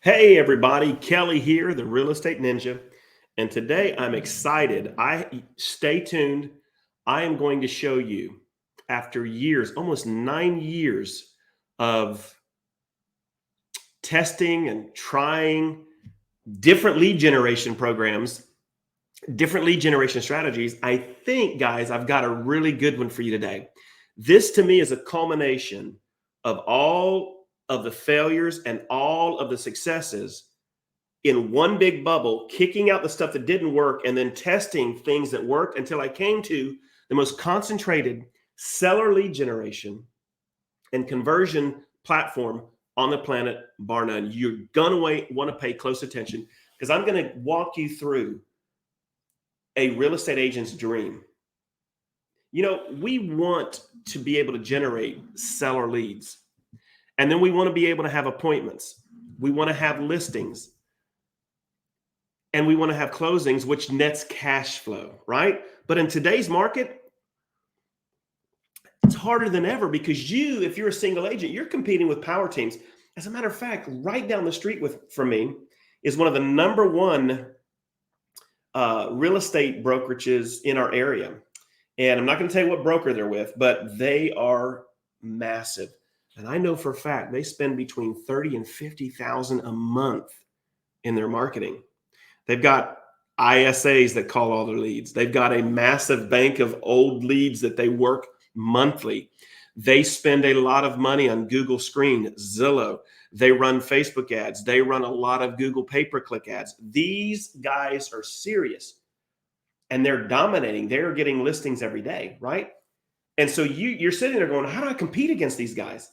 Hey everybody, Kelly here, the Real Estate Ninja. And today I'm excited. Stay tuned. I am going to show you after years, almost 9 years of testing and trying different lead generation programs, different lead generation strategies. I think, guys, I've got a really good one for you today. This to me is a culmination of all of the failures and all of the successes in one big bubble, kicking out the stuff that didn't work and then testing things that worked until I came to the most concentrated seller lead generation and conversion platform on the planet, bar none. You're gonna want to pay close attention because I'm going to walk you through a real estate agent's dream. You know, we want to be able to generate seller leads, and then we want to be able to have appointments. We want to have listings, and we want to have closings, which nets cash flow, right? But in today's market, it's harder than ever because if you're a single agent, you're competing with power teams. As a matter of fact, right down the street from me is one of the number one real estate brokerages in our area. And I'm not going to tell you what broker they're with, but they are massive. And I know for a fact they spend between $30,000 and $50,000 a month in their marketing. They've got ISAs that call all their leads. They've got a massive bank of old leads that they work monthly. They spend a lot of money on Google Screen, Zillow. They run Facebook ads. They run a lot of Google pay-per-click ads. These guys are serious and they're dominating. They're getting listings every day, right? And so you're sitting there going, how do I compete against these guys?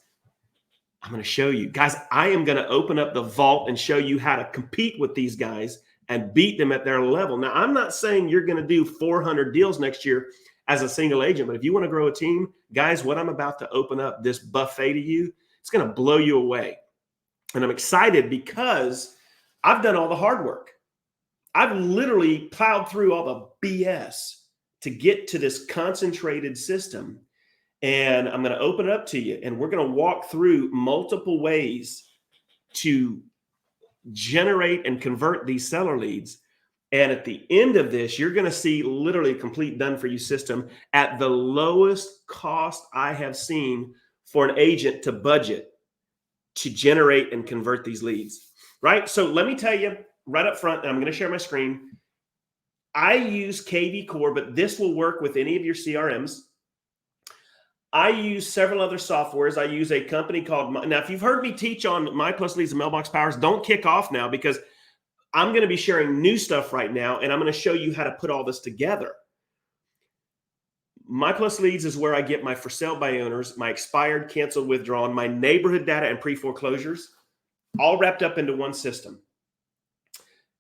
I'm going to show you. Guys, I am going to open up the vault and show you how to compete with these guys and beat them at their level. Now, I'm not saying you're going to do 400 deals next year as a single agent, but if you want to grow a team, guys, what I'm about to open up, this buffet to you, it's going to blow you away. And I'm excited because I've done all the hard work. I've literally plowed through all the BS to get to this concentrated system. And I'm going to open it up to you. And we're going to walk through multiple ways to generate and convert these seller leads. And at the end of this, you're going to see literally a complete done for you system at the lowest cost I have seen for an agent to budget to generate and convert these leads, right? So let me tell you right up front, and I'm going to share my screen. I use KVcore, but this will work with any of your CRMs. I use several other softwares. I use a company called, now if you've heard me teach on MYPLUS LEADS and Mailbox Powers, don't kick off now because I'm going to be sharing new stuff right now, and I'm going to show you how to put all this together. MYPLUS LEADS is where I get my for sale by owners, my expired, canceled, withdrawn, my neighborhood data, and pre-foreclosures, all wrapped up into one system.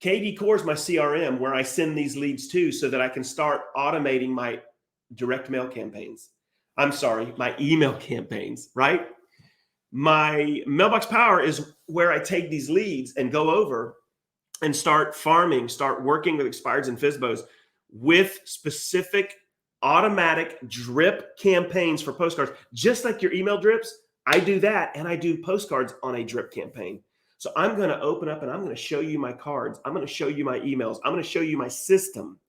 KVcore is my CRM where I send these leads to so that I can start automating my direct mail campaigns. I'm sorry, my email campaigns, right? My Mailbox Power is where I take these leads and go over and start farming, start working with expireds and Fsbos with specific automatic drip campaigns for postcards. Just like your email drips, I do that, and I do postcards on a drip campaign. So I'm going to open up and I'm going to show you my cards. I'm going to show you my emails. I'm going to show you my system.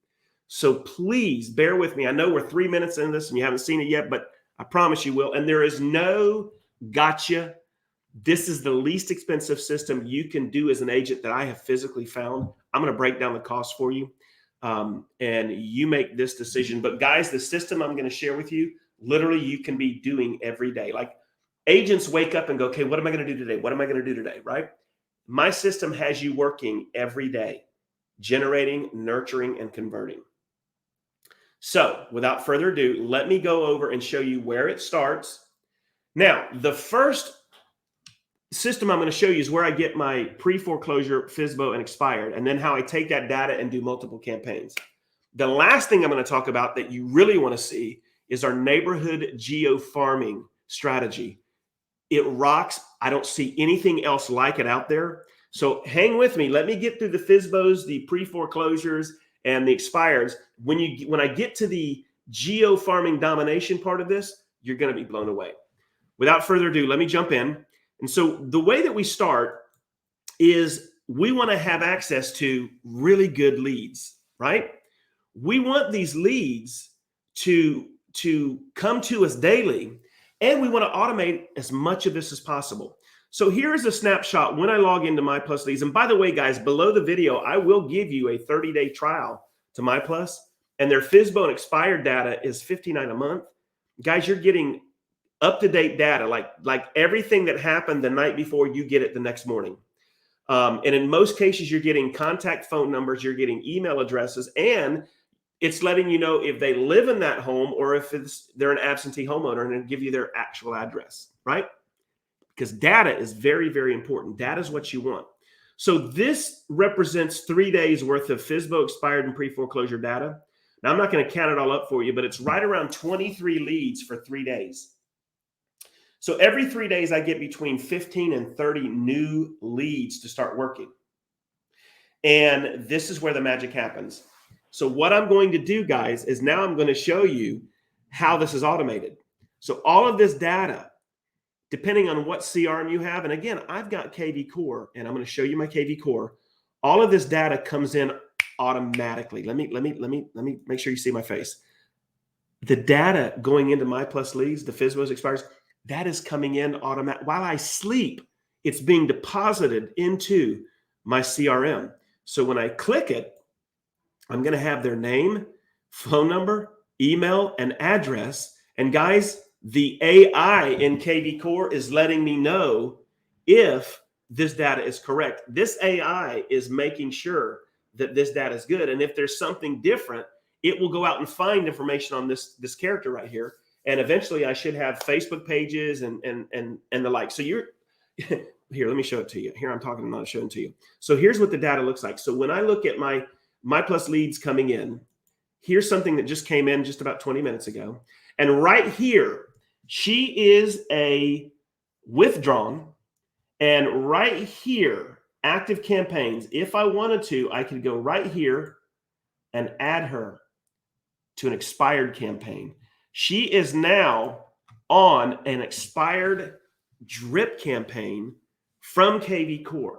So please bear with me. I know we're 3 minutes into this and you haven't seen it yet, but I promise you will. And there is no gotcha. This is the least expensive system you can do as an agent that I have physically found. I'm going to break down the cost for you, and you make this decision. But guys, the system I'm going to share with you, literally you can be doing every day. Like agents wake up and go, okay, what am I going to do today? What am I going to do today, right? My system has you working every day, generating, nurturing, and converting. So without further ado, let me go over and show you where it starts. Now, the first system I'm going to show you is where I get my pre-foreclosure, Fsbo, and expired, and then how I take that data and do multiple campaigns. The last thing I'm going to talk about that you really want to see is our neighborhood geo farming strategy. It rocks. I don't see anything else like it out there. So hang with me. Let me get through the Fsbos, the pre-foreclosures, and the expireds. When I get to the geo farming domination part of this, you're going to be blown away. Without further ado, let me jump in. And so the way that we start is we want to have access to really good leads, right? We want these leads to come to us daily, and we want to automate as much of this as possible. So here's a snapshot when I log into MYPLUS Leads. And by the way, guys, below the video, I will give you a 30-day trial to MYPLUS, and their Fsbo and expired data is $59 a month. Guys, you're getting up-to-date data, like everything that happened the night before, you get it the next morning. And in most cases, you're getting contact phone numbers, you're getting email addresses, and it's letting you know if they live in that home or if they're an absentee homeowner, and it'll give you their actual address, right? Because data is very, very important. Data is what you want. So this represents 3 days worth of Fsbo expired and pre-foreclosure data. Now, I'm not going to count it all up for you, but it's right around 23 leads for 3 days. So every 3 days, I get between 15 and 30 new leads to start working. And this is where the magic happens. So what I'm going to do, guys, is now I'm going to show you how this is automated. So all of this data, depending on what CRM you have, and again, I've got KVcore, and I'm going to show you my KVcore. All of this data comes in automatically. Let me make sure you see my face. The data going into MYPLUS Leads, the Fsbo's expires, that is coming in automatic. While I sleep, it's being deposited into my CRM. So when I click it, I'm going to have their name, phone number, email, and address. And guys, the AI in KVcore is letting me know if this data is correct. This AI is making sure that this data is good. And if there's something different, it will go out and find information on this character right here. And eventually I should have Facebook pages and the like. So you're here, let me show it to you. Here I'm talking, I'm not showing it to you. So here's what the data looks like. So when I look at my MYPLUS Leads coming in, here's something that just came in just about 20 minutes ago. And right here, she is a withdrawn. And right here, active campaigns. If I wanted to, I could go right here and add her to an expired campaign. She is now on an expired drip campaign from KVcore.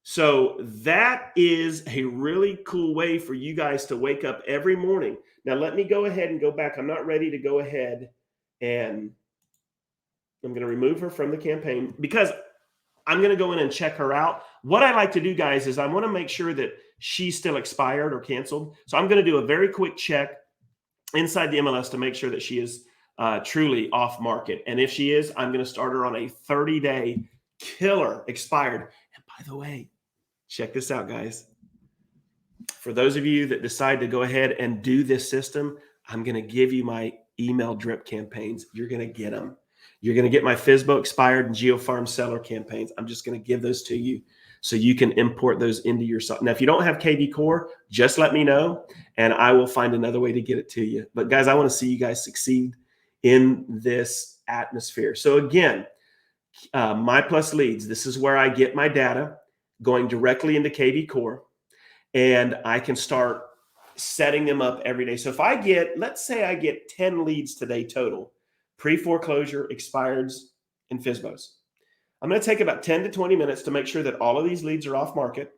So that is a really cool way for you guys to wake up every morning. Now, let me go ahead and go back. I'm not ready to go ahead, and I'm going to remove her from the campaign because I'm going to go in and check her out. What I like to do, guys, is I want to make sure that she's still expired or canceled. So I'm going to do a very quick check inside the MLS to make sure that she is truly off market. And if she is, I'm going to start her on a 30-day killer expired. And by the way, check this out, guys. For those of you that decide to go ahead and do this system, I'm going to give you my email drip campaigns. You're going to get them. You're going to get my Fsbo expired and GeoFarm seller campaigns. I'm just going to give those to you so you can import those into your site. Now, if you don't have KVcore, just let me know and I will find another way to get it to you. But guys, I want to see you guys succeed in this atmosphere. So again, MYPLUS Leads, this is where I get my data going directly into KVcore, and I can start setting them up every day. So if I get, let's say I get 10 leads today total, pre-foreclosure, expireds, and Fsbos. I'm going to take about 10 to 20 minutes to make sure that all of these leads are off market.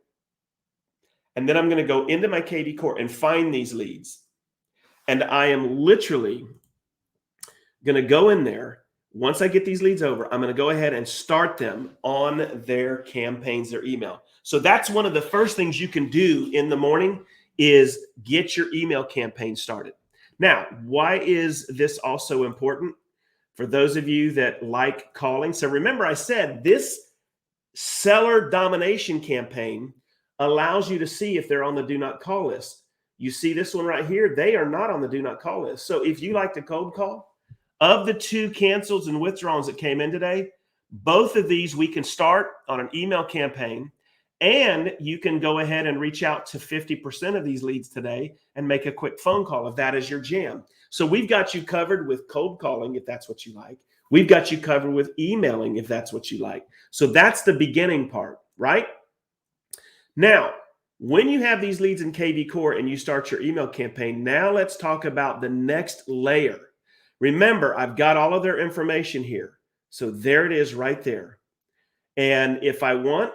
And then I'm going to go into my KVcore and find these leads. And I am literally going to go in there. Once I get these leads over, I'm going to go ahead and start them on their campaigns, their email. So that's one of the first things you can do in the morning is get your email campaign started. Now, why is this also important? For those of you that like calling. So remember, I said this seller domination campaign allows you to see if they're on the do not call list. You see this one right here, they are not on the do not call list. So if you like to cold call, of the 2 cancels and withdrawals that came in today, both of these we can start on an email campaign, and you can go ahead and reach out to 50% of these leads today and make a quick phone call if that is your jam. So we've got you covered with cold calling if that's what you like. We've got you covered with emailing if that's what you like. So that's the beginning part, right? Now, when you have these leads in KVcore and you start your email campaign, now let's talk about the next layer. Remember, I've got all of their information here. So there it is right there. And if I want,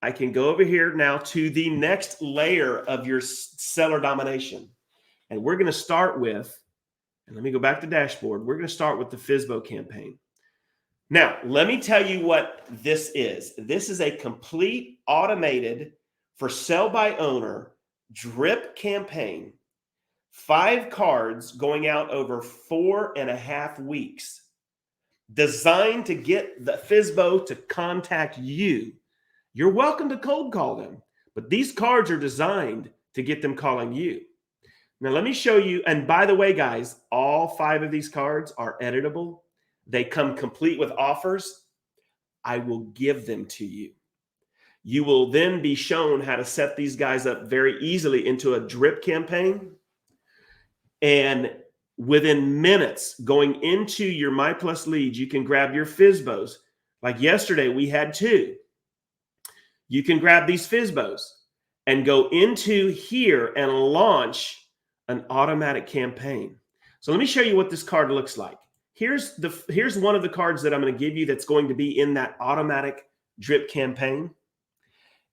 I can go over here now to the next layer of your seller domination. And we're going to start with, and let me go back to dashboard. We're going to start with the Fsbo campaign. Now, let me tell you what this is. This is a complete automated for sell by owner drip campaign. 5 cards going out over 4.5 weeks, designed to get the Fsbo to contact you. You're welcome to cold call them, but these cards are designed to get them calling you. Now, let me show you. And by the way, guys, all 5 of these cards are editable. They come complete with offers. I will give them to you. You will then be shown how to set these guys up very easily into a drip campaign. And within minutes, going into your MYPLUS leads, you can grab your Fsbos. Like yesterday, we had 2. You can grab these Fsbos and go into here and launch an automatic campaign. So let me show you what this card looks like. Here's one of the cards that I'm going to give you that's going to be in that automatic drip campaign.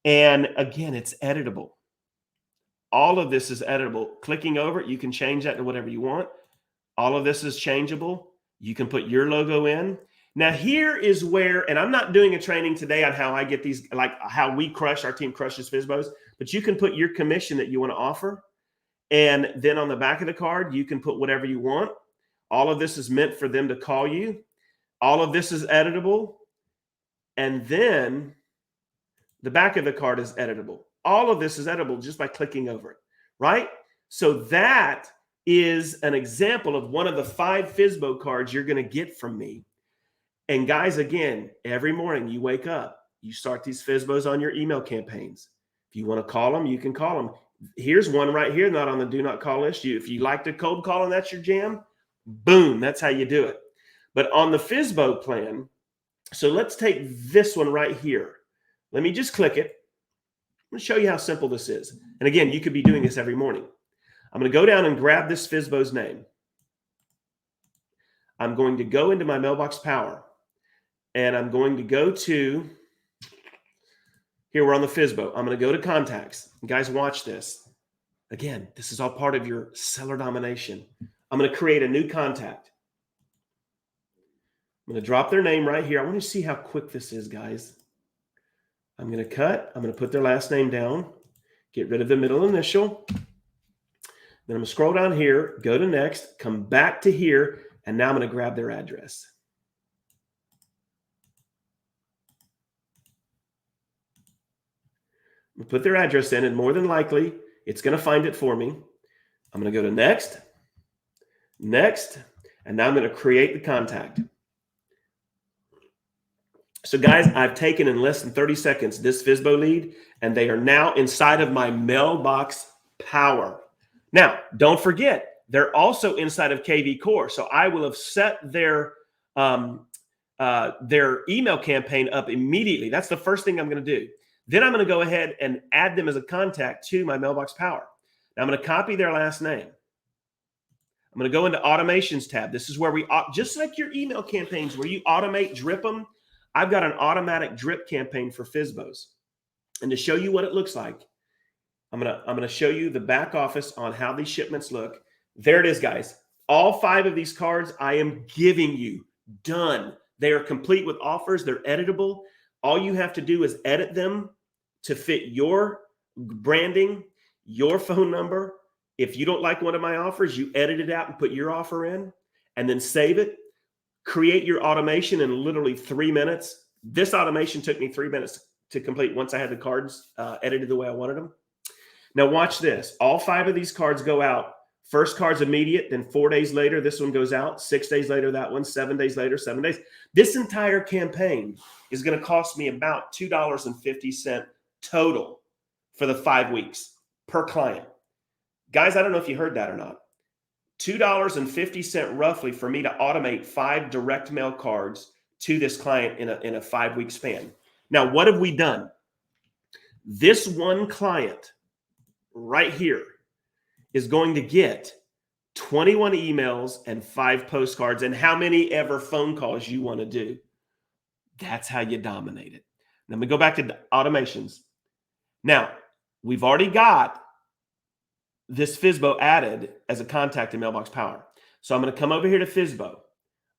And again, it's editable. All of this is editable. Clicking over it, you can change that to whatever you want. All of this is changeable. You can put your logo in. Now, here is where, and I'm not doing a training today on how I get these, like how our team crushes Fsbos, but you can put your commission that you want to offer. And then on the back of the card, you can put whatever you want. All of this is meant for them to call you. All of this is editable. And then the back of the card is editable. All of this is editable just by clicking over it, right? So that is an example of one of the 5 Fsbo cards you're going to get from me. And guys, again, every morning you wake up, you start these Fsbos on your email campaigns. If you want to call them, you can call them. Here's one right here, not on the do not call list. If you like to cold call and that's your jam, boom, that's how you do it. But on the Fsbo plan, so let's take this one right here. Let me just click it. I'm going to show you how simple this is. And again, you could be doing this every morning. I'm going to go down and grab this Fsbo's name. I'm going to go into my Mailbox Power. And I'm going to go to, here we're on the Fsbo. I'm going to go to contacts. Guys, watch this. Again, this is all part of your seller domination. I'm going to create a new contact. I'm going to drop their name right here. I want to see how quick this is, guys. I'm going to cut. I'm going to put their last name down. Get rid of the middle initial. Then I'm going to scroll down here, go to next, come back to here, and now I'm going to grab their address. I'm going to put their address in, and more than likely, it's going to find it for me. I'm going to go to next, next, and now I'm going to create the contact. So guys, I've taken in less than 30 seconds this Fsbo lead, and they are now inside of my Mailbox Power. Now, don't forget, they're also inside of KVcore. So I will have set their email campaign up immediately. That's the first thing I'm going to do. Then I'm going to go ahead and add them as a contact to my Mailbox Power. Now I'm going to copy their last name. I'm going to go into Automations tab. This is where we, just like your email campaigns where you automate, drip them, I've got an automatic drip campaign for Fsbos. And to show you what it looks like, I'm going to show you the back office on how these shipments look. There it is, guys. All 5 of these cards I am giving you. Done. They are complete with offers. They're editable. All you have to do is edit them to fit your branding, your phone number. If you don't like one of my offers, you edit it out and put your offer in and then save it. Create your automation in literally 3 minutes. This automation took me 3 minutes to complete once I had the cards edited the way I wanted them. Now watch this. All 5 of these cards go out. First card's immediate, then 4 days later, this one goes out. 6 days later, that one. 7 days later, 7 days. This entire campaign is going to cost me about $2.50 total for the 5 weeks per client. Guys, I don't know if you heard that or not. $2.50 roughly for me to automate 5 direct mail cards to this client in a 5-week span. Now, what have we done? This one client right here is going to get 21 emails and 5 postcards and how many ever phone calls you want to do. That's how you dominate it. Let me go back to automations. Now, we've already got this Fsbo added as a contact in Mailbox Power. So I'm going to come over here to Fsbo.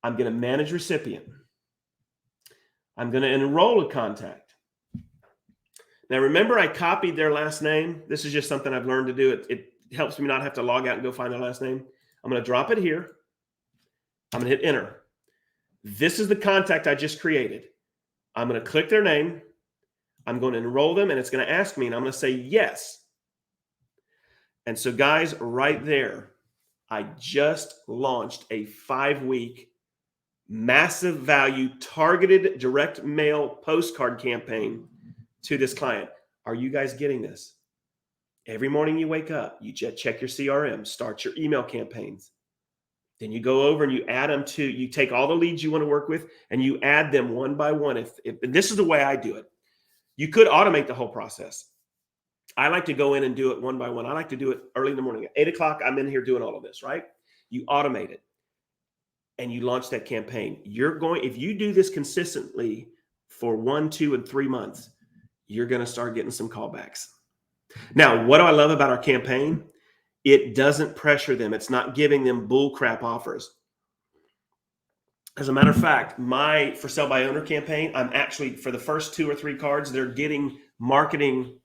I'm going to manage recipient. I'm going to enroll a contact. Now, remember I copied their last name. This is just something I've learned to do. It helps me not have to log out and go find their last name. I'm going to drop it here. I'm going to hit enter. This is the contact I just created. I'm going to click their name. I'm going to enroll them, and it's going to ask me, and I'm going to say yes. And so, guys, right there, I just launched a 5-week massive value targeted direct mail postcard campaign to this client. Are you guys getting this? Every morning you wake up, you check your CRM, start your email campaigns. Then you go over and you add them to, you take all the leads you want to work with and you add them one by one. If this is the way I do it. You could automate the whole process. I like to go in and do it one by one. I like to do it early in the morning. At 8 o'clock, I'm in here doing all of this, right? You automate it and you launch that campaign. If you do this consistently for 1, 2, and 3 months, you're going to start getting some callbacks. Now, what do I love about our campaign? It doesn't pressure them. It's not giving them bull crap offers. As a matter of fact, my for sale by owner campaign, I'm actually, for the first 2 or 3 cards, they're getting marketing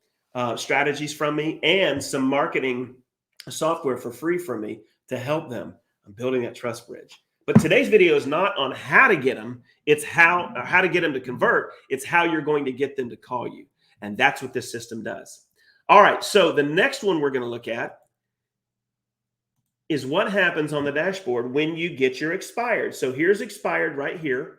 strategies from me and some marketing software for free from me to help them. I'm building that trust bridge. But today's video is not on how to get them. It's how to get them to convert. It's how you're going to get them to call you. And that's what this system does. All right. So the next one we're going to look at is what happens on the dashboard when you get your expired. So here's expired right here.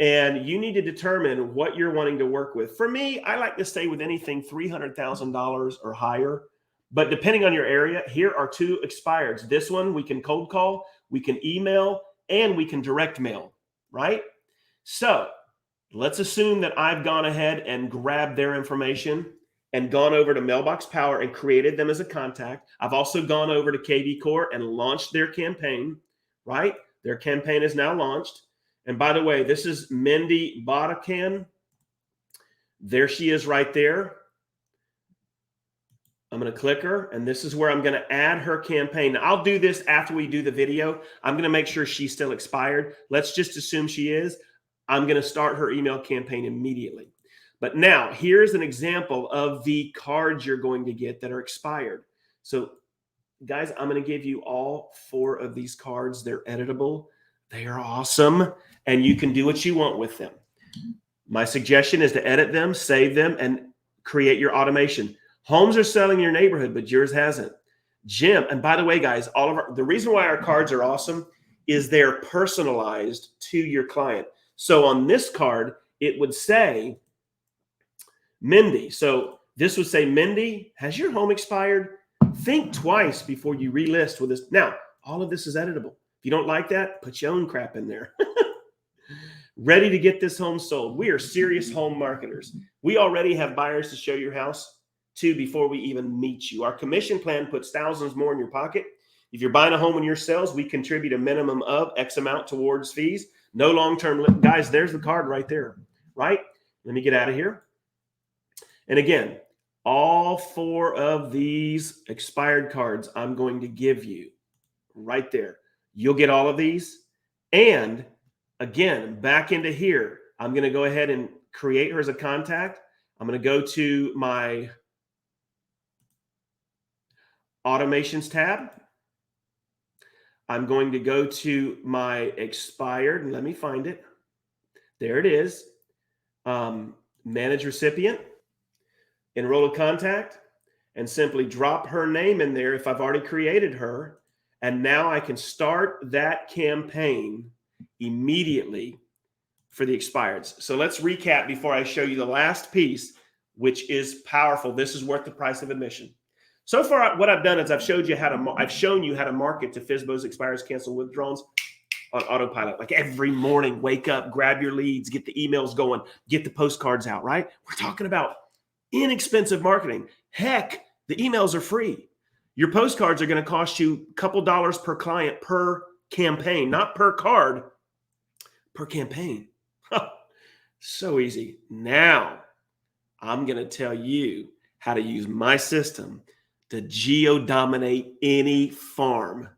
And you need to determine what you're wanting to work with. For me, I like to stay with anything $300,000 or higher. But depending on your area, here are 2 expireds. This one we can cold call, we can email, and we can direct mail, right? So let's assume that I've gone ahead and grabbed their information and gone over to Mailbox Power and created them as a contact. I've also gone over to KVcore and launched their campaign, right? Their campaign is now launched. And by the way, this is Mindy Bodacan. There she is right there. I'm going to click her, and this is where I'm going to add her campaign. Now, I'll do this after we do the video. I'm going to make sure she's still expired. Let's just assume she is. I'm going to start her email campaign immediately. But now, here's an example of the cards you're going to get that are expired. So, guys, I'm going to give you all 4 of these cards. They're editable. They are awesome, and you can do what you want with them. My suggestion is to edit them, save them, and create your automation. Homes are selling in your neighborhood, but yours hasn't. Jim, and by the way, guys, the reason why our cards are awesome is they're personalized to your client. So on this card, it would say Mindy. So this would say, Mindy, has your home expired? Think twice before you relist with this. Now, all of this is editable. If you don't like that, put your own crap in there. Ready to get this home sold. We are serious home marketers. We already have buyers to show your house to before we even meet you. Our commission plan puts thousands more in your pocket. If you're buying a home in your sales, we contribute a minimum of X amount towards fees. No long-term. Guys, there's the card right there, right? Let me get out of here. And again, all 4 of these expired cards I'm going to give you right there. You'll get all of these. And again, back into here, I'm going to go ahead and create her as a contact. I'm going to go to my automations tab. I'm going to go to my expired, and let me find it. There it is. Manage recipient, enroll a contact, and simply drop her name in there if I've already created her. And now I can start that campaign immediately for the expireds. So let's recap before I show you the last piece, which is powerful. This is worth the price of admission. So far, what I've done is I've shown you how to market to Fsbo's expires, cancel withdrawals on autopilot. Like every morning, wake up, grab your leads, get the emails going, get the postcards out, right? We're talking about inexpensive marketing. Heck, the emails are free. Your postcards are going to cost you a couple dollars per client per campaign, not per card, per campaign. So easy. Now I'm going to tell you how to use my system to geo-dominate any farm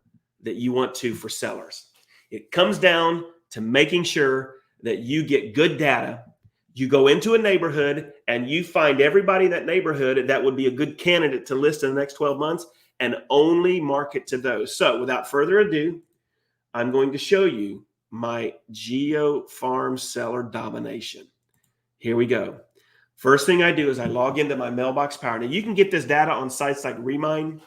that you want to for sellers. It comes down to making sure that you get good data. You go into a neighborhood and you find everybody in that neighborhood that would be a good candidate to list in the next 12 months and only market to those. So without further ado, I'm going to show you my geo farm seller domination. Here we go. First thing I do is I log into my Mailbox Power. Now you can get this data on sites like Remine,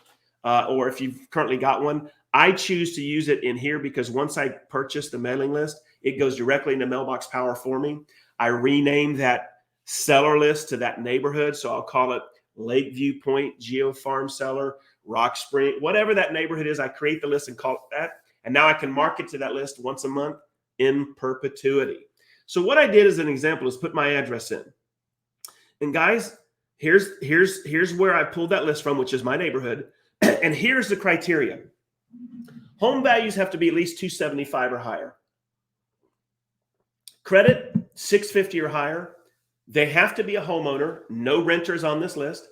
or if you've currently got one. I choose to use it in here because once I purchase the mailing list, it goes directly into Mailbox Power for me. I rename that seller list to that neighborhood. So I'll call it Lakeview Point Geo Farm Seller, Rock Spring, whatever that neighborhood is. I create the list and call it that. And now I can market to that list once a month in perpetuity. So what I did as an example is put my address in. And guys, here's where I pulled that list from, which is my neighborhood. And here's the criteria. Home values have to be at least 275 or higher. Credit, 650 or higher. They have to be a homeowner. No renters on this list.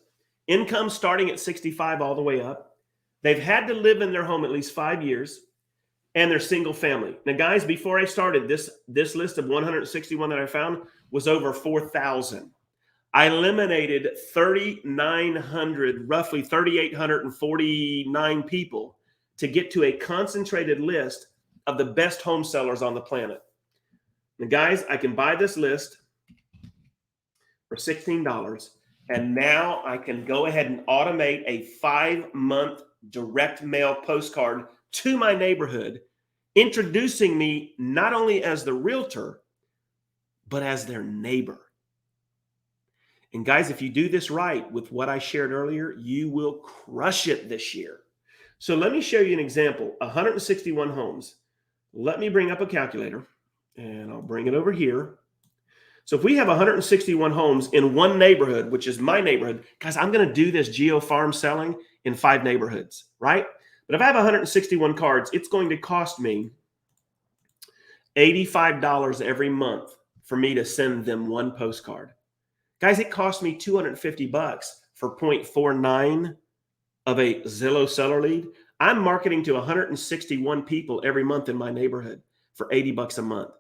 Income starting at 65 all the way up. They've had to live in their home at least 5 years. And they're single family. Now, guys, before I started, this list of 161 that I found was over 4,000. I eliminated 3,900, roughly 3,849 people to get to a concentrated list of the best home sellers on the planet. Now, guys, I can buy this list for $16, and now I can go ahead and automate a 5-month direct mail postcard to my neighborhood, introducing me not only as the realtor, but as their neighbor. And guys, if you do this right with what I shared earlier, you will crush it this year. So let me show you an example. 161 homes. Let me bring up a calculator and I'll bring it over here. So if we have 161 homes in one neighborhood, which is my neighborhood, guys, I'm going to do this geo farm selling in 5 neighborhoods, right? But if I have 161 cards, it's going to cost me $85 every month for me to send them one postcard. Guys, it cost me $250 for 0.49 of a Zillow seller lead. I'm marketing to 161 people every month in my neighborhood for $80 a month.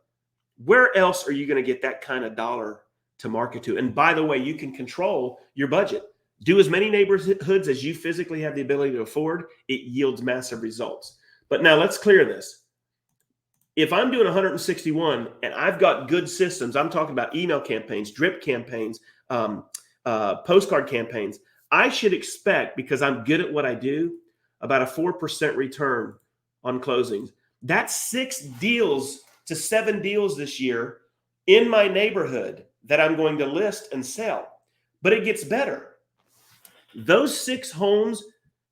Where else are you going to get that kind of dollar to market to? And by the way, you can control your budget. Do as many neighborhoods as you physically have the ability to afford. It yields massive results. But now let's clear this. If I'm doing 161 and I've got good systems, I'm talking about email campaigns, drip campaigns, postcard campaigns, I should expect, because I'm good at what I do, about a 4% return on closings. That's 6 deals to 7 deals this year in my neighborhood that I'm going to list and sell. But it gets better. Those 6 homes,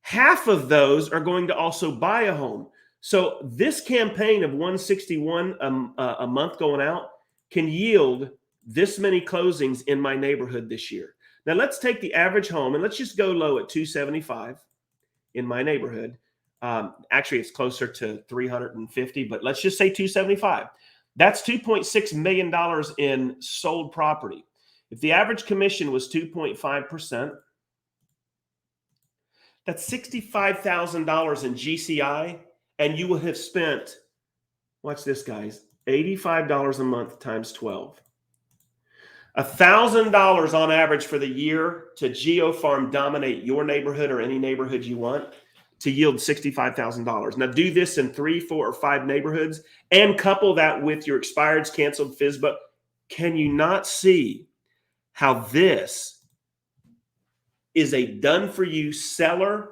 half of those are going to also buy a home. So this campaign of 161 a month going out can yield this many closings in my neighborhood this year. Now let's take the average home and let's just go low at 275 in my neighborhood. Actually, it's closer to 350, but let's just say 275. That's $2.6 million in sold property. If the average commission was 2.5%, that's $65,000 in GCI, and you will have spent, watch this, guys, $85 a month times 12. $1,000 on average for the year to GeoFarm dominate your neighborhood or any neighborhood you want to yield $65,000. Now do this in 3, 4, or 5 neighborhoods and couple that with your expireds, canceled, Fsbo. Can you not see how this is a done-for-you seller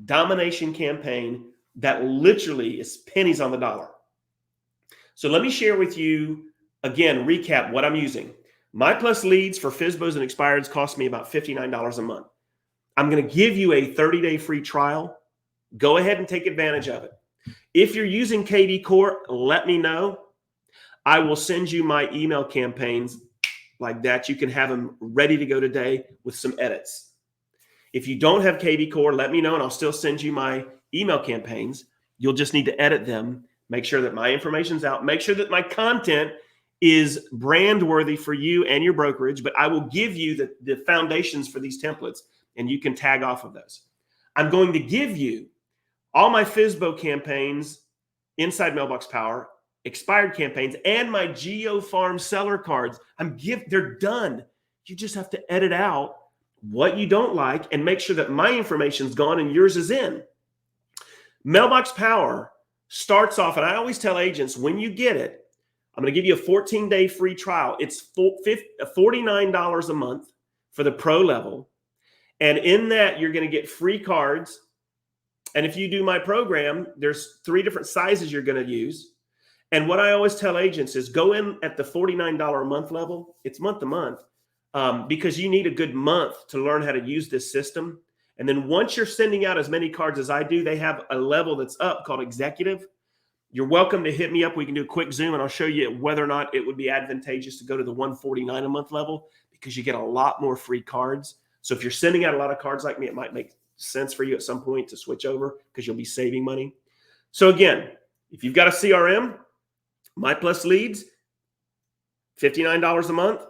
domination campaign that literally is pennies on the dollar? So let me share with you, again, recap what I'm using. MYPLUS leads for Fsbos and expireds cost me about $59 a month. I'm going to give you a 30-day free trial. Go ahead and take advantage of it. If you're using KVcore, let me know. I will send you my email campaigns like that. You can have them ready to go today with some edits. If you don't have KVcore, let me know and I'll still send you my email campaigns. You'll just need to edit them, make sure that my information's out, make sure that my content is brand worthy for you and your brokerage, but I will give you the foundations for these templates and you can tag off of those. I'm going to give you all my Fsbo campaigns inside Mailbox Power, expired campaigns, and my Geo Farm seller cards. They're done. You just have to edit out what you don't like and make sure that my information's gone and yours is in. Mailbox Power starts off, and I always tell agents, when you get it, I'm going to give you a 14-day free trial. It's $49 a month for the pro level. And in that, you're going to get free cards. And if you do my program, there's 3 different sizes you're going to use. And what I always tell agents is go in at the $49 a month level. It's month to month because you need a good month to learn how to use this system. And then once you're sending out as many cards as I do, they have a level that's up called executive. You're welcome to hit me up. We can do a quick Zoom and I'll show you whether or not it would be advantageous to go to the $149 a month level because you get a lot more free cards. So if you're sending out a lot of cards like me, it might make sense for you at some point to switch over because you'll be saving money. So again, if you've got a CRM, MYPLUS Leads, $59 a month,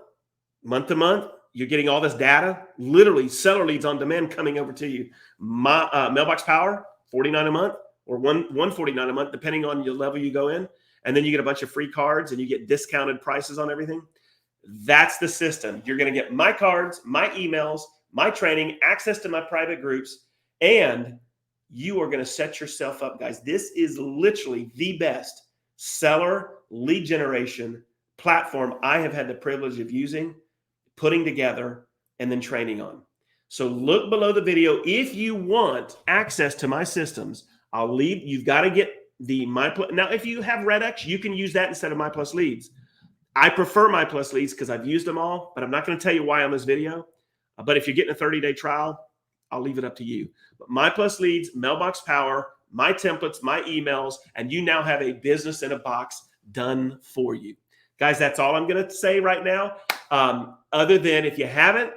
month to month, you're getting all this data, literally seller leads on demand coming over to you. Mailbox Power, $49 a month or $149 a month, depending on your level you go in. And then you get a bunch of free cards and you get discounted prices on everything. That's the system. You're going to get my cards, my emails, my training, access to my private groups, and you are going to set yourself up, guys. This is literally the best seller lead generation platform I have had the privilege of using, putting together, and then training on. So look below the video. If you want access to my systems, I'll leave. You've got to get the MyPlus. Now, if you have RedX, you can use that instead of MyPlus Leads. I prefer MyPlus Leads because I've used them all, but I'm not going to tell you why on this video. But if you're getting a 30-day trial, I'll leave it up to you. But MyPlus Leads, Mailbox Power, my templates, my emails, and you now have a business in a box done for you. Guys, that's all I'm going to say right now. Other than if you haven't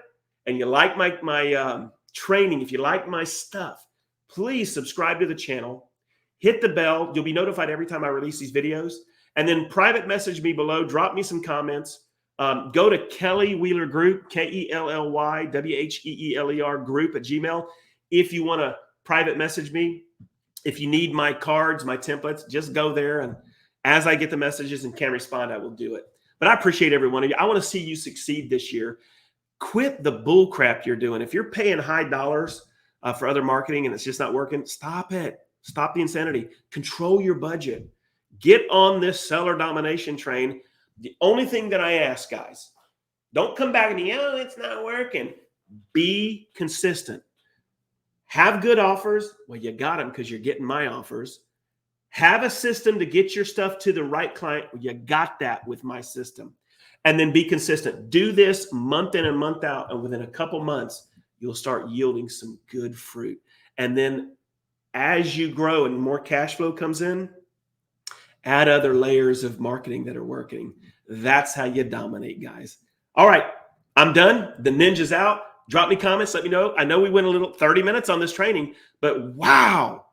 and you like my training, if you like my stuff, please subscribe to the channel. Hit the bell. You'll be notified every time I release these videos. And then private message me below. Drop me some comments. Go to Kelly Wheeler Group, KELLYWHEELER Group at Gmail. If you want to private message me, if you need my cards, my templates, just go there. And as I get the messages and can respond, I will do it. But I appreciate every one of you. I want to see you succeed this year. Quit the bull crap you're doing. If you're paying high dollars for other marketing and it's just not working, stop it. Stop the insanity. Control your budget. Get on this seller domination train. The only thing that I ask, guys, don't come back and be, oh, it's not working. Be consistent. Have good offers. Well, you got them because you're getting my offers. Have a system to get your stuff to the right client. Well, you got that with my system. And then be consistent. Do this month in and month out. And within a couple months, you'll start yielding some good fruit. And then as you grow and more cash flow comes in, add other layers of marketing that are working. That's how you dominate, guys. All right, I'm done. The ninja's out. Drop me comments. Let me know. I know we went a little 30 minutes on this training, but wow,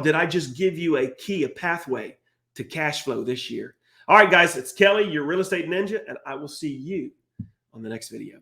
did I just give you a key, a pathway to cash flow this year. All right, guys, it's Kelly, your real estate ninja, and I will see you on the next video.